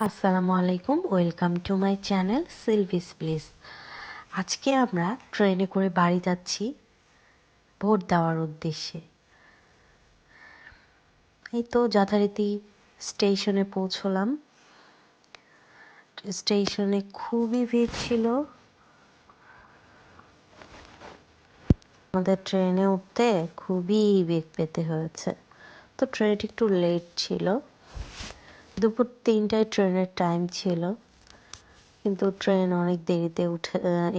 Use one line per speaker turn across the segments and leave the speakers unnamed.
আসসালামু আলাইকুম, welcome to my channel সিলভিস প্লিজ। আজকে আমরা ট্রেনে করে বাড়ি যাচ্ছি ভোট দেওয়ার উদ্দেশ্যে। এই তো যথারীতি স্টেশনে পৌঁছলাম। স্টেশনে খুবই ভিড় ছিল। আমাদের ট্রেনে উঠতে খুবই বেগ পেতে হয়েছে। তো ট্রেনটি একটু লেট ছিল, দুপুর 3টায় ট্রেনের টাইম ছিল, কিন্তু ট্রেন অনেক দেরিতে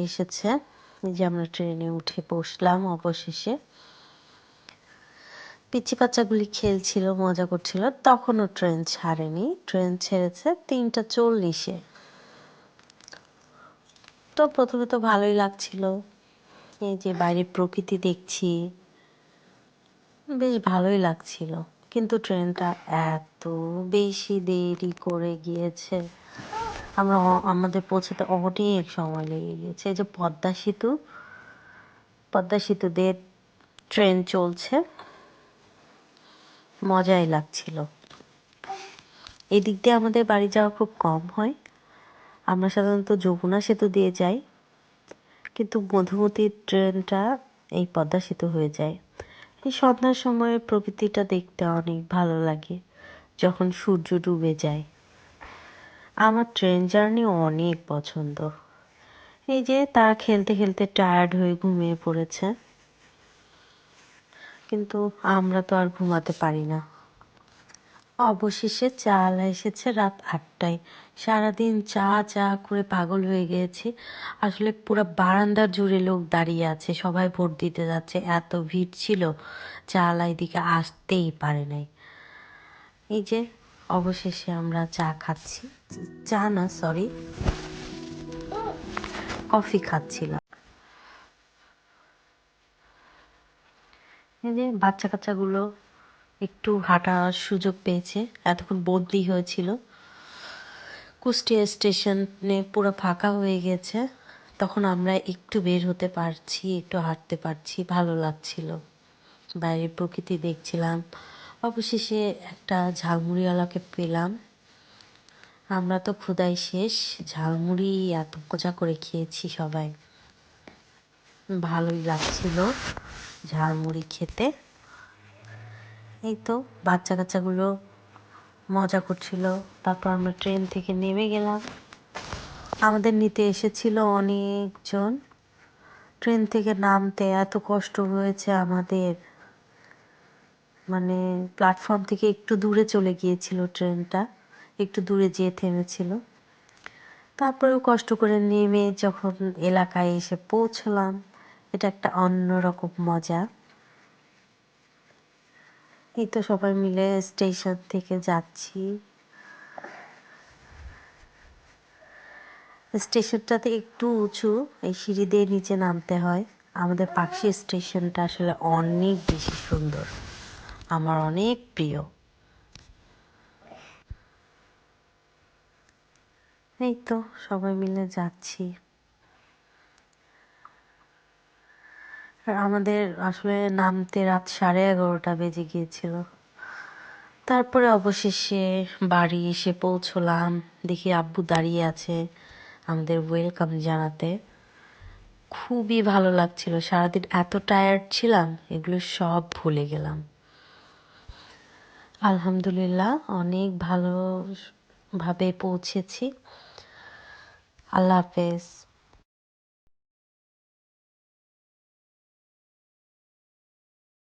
এসেছে। এই যে আমরা ট্রেনে উঠে বসলাম অবশেষে। পিচ্চি বাচ্চাগুলি খেলছিল, মজা করছিল। তখনও ট্রেন ছাড়েনি, ট্রেন ছেড়েছে 3টা 40-এ। তো প্রথমে তো ভালোই লাগছিল, এই যে বাইরের প্রকৃতি দেখছি, বেশ ভালোই লাগছিল। কিন্তু ট্রেনটা এত বেশি দেরি করে গিয়েছে, আমাদের পৌঁছাতে অনেক সময় লেগে গিয়েছে। এই যে পদ্মা সেতু দিয়ে ট্রেন চলছে, মজাই লাগছিল। এই দিক দিয়ে আমাদের বাড়ি যাওয়া খুব কম হয়। আমরা সাধারণত যমুনা সেতু দিয়ে যাই, কিন্তু মধুমতি ট্রেনটা এই পদ্মা সেতু হয়ে যায়। এই সন্ধ্যার সময় প্রকৃতিটা দেখতে অনেক ভালো লাগে, যখন সূর্য ডুবে যায়। আমার ট্রেন জার্নি অনেক পছন্দ। এই যে তারা খেলতে খেলতে টায়ার্ড হয়ে ঘুমিয়ে পড়েছে, কিন্তু আমরা তো আর ঘুমাতে পারি না। অবশেষে চালা এসেছে রাত 8টায়। সারাদিন চা চা করে পাগল হয়ে গিয়েছি। আসলে পুরো বারান্দা জুড়ে লোক দাঁড়িয়ে আছে, সবাই ভোট দিতে যাচ্ছে, এত ভিড় ছিল, চালা এদিকে আসতেই পারে নাই। এই যে অবশেষে আমরা চা খাচ্ছি, চা না সরি, কফি খাচ্ছিলাম। এই যে বাচ্চা কাচ্চাগুলো একটু হাঁটার সুযোগ পেয়েছে, এতক্ষণ বদলি হয়েছিল। কুষ্টিয়া স্টেশনে পুরো ফাঁকা হয়ে গেছে, তখন আমরা একটু বের হতে পারছি, একটু হাঁটতে পারছি, ভালো লাগছিল। বাইরের প্রকৃতি দেখছিলাম। অবশেষে একটা ঝালমুড়িওয়ালাকে পেলাম। আমরা তো ক্ষুধায় শেষ, ঝালমুড়ি এত মজা করে খেয়েছি সবাই, ভালোই লাগছিল ঝালমুড়ি খেতে। এই তো বাচ্চা কাচ্চাগুলো মজা করছিল। তারপর আমরা ট্রেন থেকে নেমে গেলাম। আমাদের নিতে এসেছিল অনেকজন। ট্রেন থেকে নামতে এত কষ্ট হয়েছে আমাদের, মানে প্ল্যাটফর্ম থেকে একটু দূরে চলে গিয়েছিল ট্রেনটা, একটু দূরে যেয়ে থেমেছিল। তারপরেও কষ্ট করে নেমে যখন এলাকায় এসে পৌঁছলাম, এটা একটা অন্যরকম মজা। এই তো সবাই মিলে স্টেশন থেকে যাচ্ছি। স্টেশনটাতে একটু উঁচু, এই সিঁড়ি দিয়ে নিচে নামতে হয়। আমাদের পাকশি স্টেশনটা আসলে অনেক বেশি সুন্দর, আমার অনেক প্রিয়। এই তো সবাই মিলে যাচ্ছি। আর আমাদের আসলে নামতে রাত 11:30 বেজে গিয়েছিল। তারপরে অবশেষে বাড়ি এসে পৌঁছলাম, দেখি আব্বু দাঁড়িয়ে আছে আমাদের ওয়েলকাম জানাতে। খুবই ভালো লাগছিল, সারাদিন এত টায়ার্ড ছিলাম, এগুলো সব ভুলে গেলাম। আলহামদুলিল্লাহ অনেক ভালোভাবে পৌঁছেছি। আল্লাহ হাফেজ।